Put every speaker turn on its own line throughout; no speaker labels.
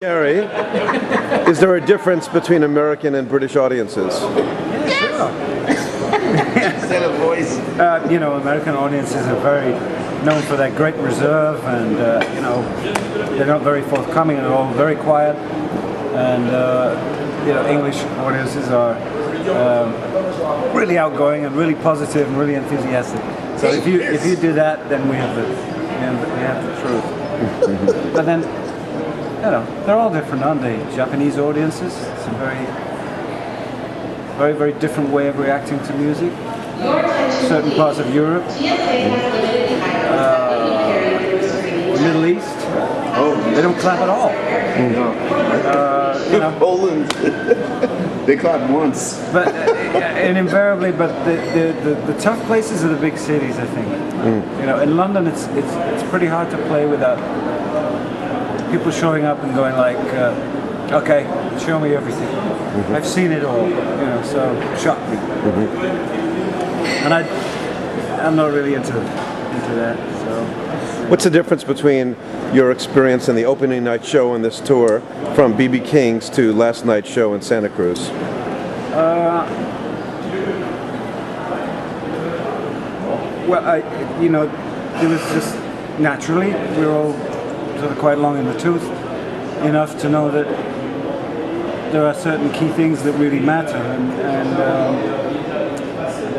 Gary, is there a difference between American and British audiences?
Yeah, sure. Instead of voice. American audiences are very known for their great reserve, and they're not very forthcoming at all, very quiet. And English audiences are really outgoing and really positive and really enthusiastic. So if you do that, then we have the truth. But then, they're all different, aren't they? Japanese audiences, it's a very, very different way of reacting to music. Certain parts of Europe, Middle East, they don't clap at all.
Poland, they clap once.
But and invariably, but the tough places are the big cities, I think. In London, it's pretty hard to play without people showing up and going like, okay, show me everything. I've seen it all, so shock me. And I'm not really into that. So.
What's the difference between your experience in the opening night show on this tour from B.B. King's to last night's show in Santa Cruz?
It was just naturally, we were all sort of quite long in the tooth enough to know that there are certain key things that really matter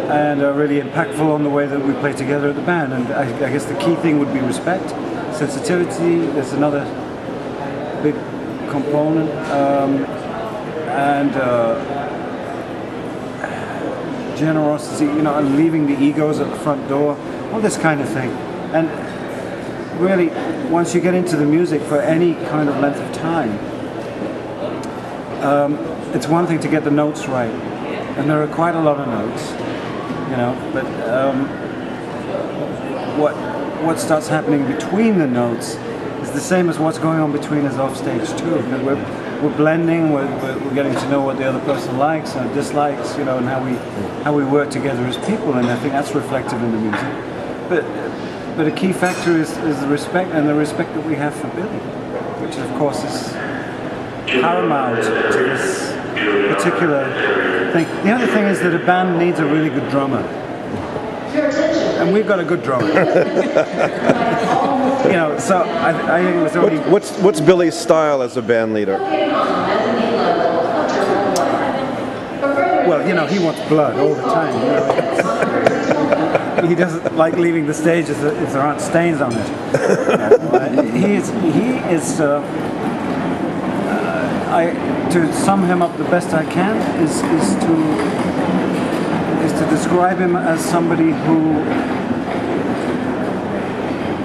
and are really impactful on the way that we play together at the band. And I guess the key thing would be respect, sensitivity. There's another big component, and generosity. And leaving the egos at the front door, all this kind of thing. And really, once you get into the music for any kind of length of time, it's one thing to get the notes right, and there are quite a lot of notes, but what starts happening between the notes is the same as what's going on between us off stage too. We're blending, we're getting to know what the other person likes and dislikes, and how we work together as people, and I think that's reflective in the music. But a key factor is the respect, and the respect that we have for Billy, which of course is paramount to this particular thing. The other thing is that a band needs a really good drummer, and we've got a good drummer. So I think it was only.
What's Billy's style as a band leader?
Well, he wants blood all the time. He doesn't like leaving the stage if there aren't stains on it. He is. To sum him up the best I can is to describe him as somebody who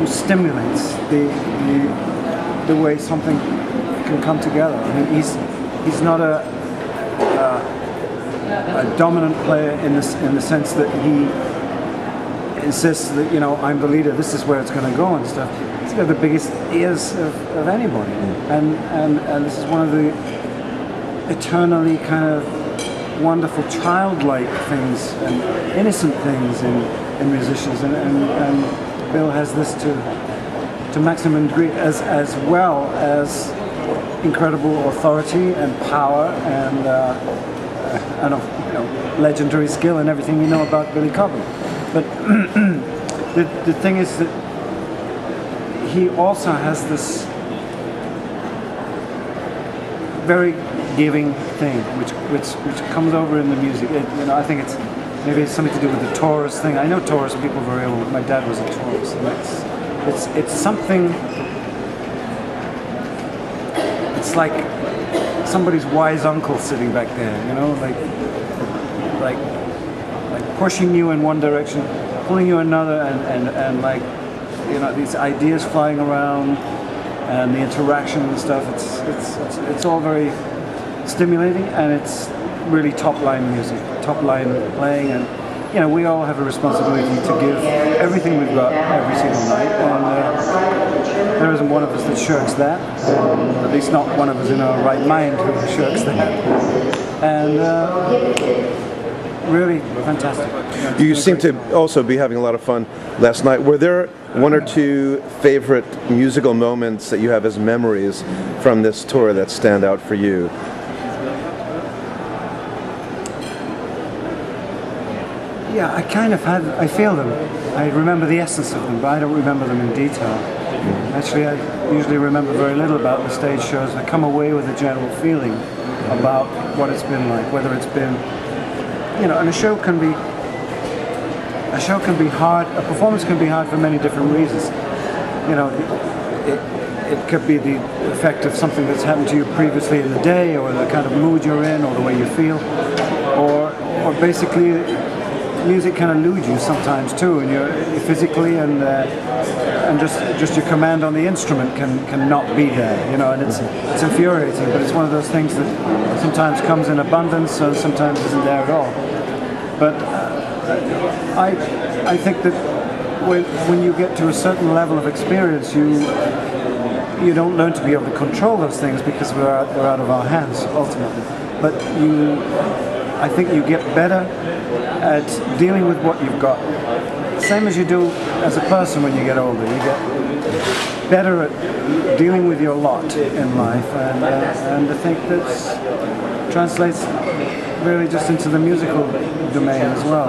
stimulates the way something can come together. I mean, he's not a dominant player in the sense that he insists that I'm the leader, this is where it's going to go and stuff. He's got the biggest ears of anybody, and this is one of the eternally kind of wonderful childlike things and innocent things in musicians, and Bill has this to maximum degree, as well as incredible authority and power and legendary skill and everything we know about Billy Cobham. But the thing is that he also has this very giving thing, which comes over in the music. I think maybe it's something to do with the Taurus thing. I know Taurus people very well. My dad was a Taurus, and it's something. It's like somebody's wise uncle sitting back there, like pushing you in one direction, pulling you another, and like these ideas flying around, and the interaction and stuff. It's all very stimulating, and it's really top line music, top line playing, and we all have a responsibility to give everything we've got every single night, and there isn't one of us that shirks that, at least not one of us in our right mind who shirks that, and really fantastic.
You seem to also be having a lot of fun last night. Were there one or two favorite musical moments that you have as memories from this tour that stand out for you?
Yeah, I feel them. I remember the essence of them, but I don't remember them in detail. Actually, I usually remember very little about the stage shows. I come away with a general feeling about what it's been like, whether it's been, and a show can be hard, a performance can be hard for many different reasons. It could be the effect of something that's happened to you previously in the day, or the kind of mood you're in, or the way you feel, or basically music can elude you sometimes too, and you're physically and just your command on the instrument can not be there, and it's infuriating. But it's one of those things that sometimes comes in abundance, and sometimes isn't there at all. But I think that when you get to a certain level of experience, you don't learn to be able to control those things because they're out of our hands ultimately. But I think you get better at dealing with what you've got. Same as you do as a person when you get older. You get better at dealing with your lot in life, and I think that translates really just into the musical domain as well.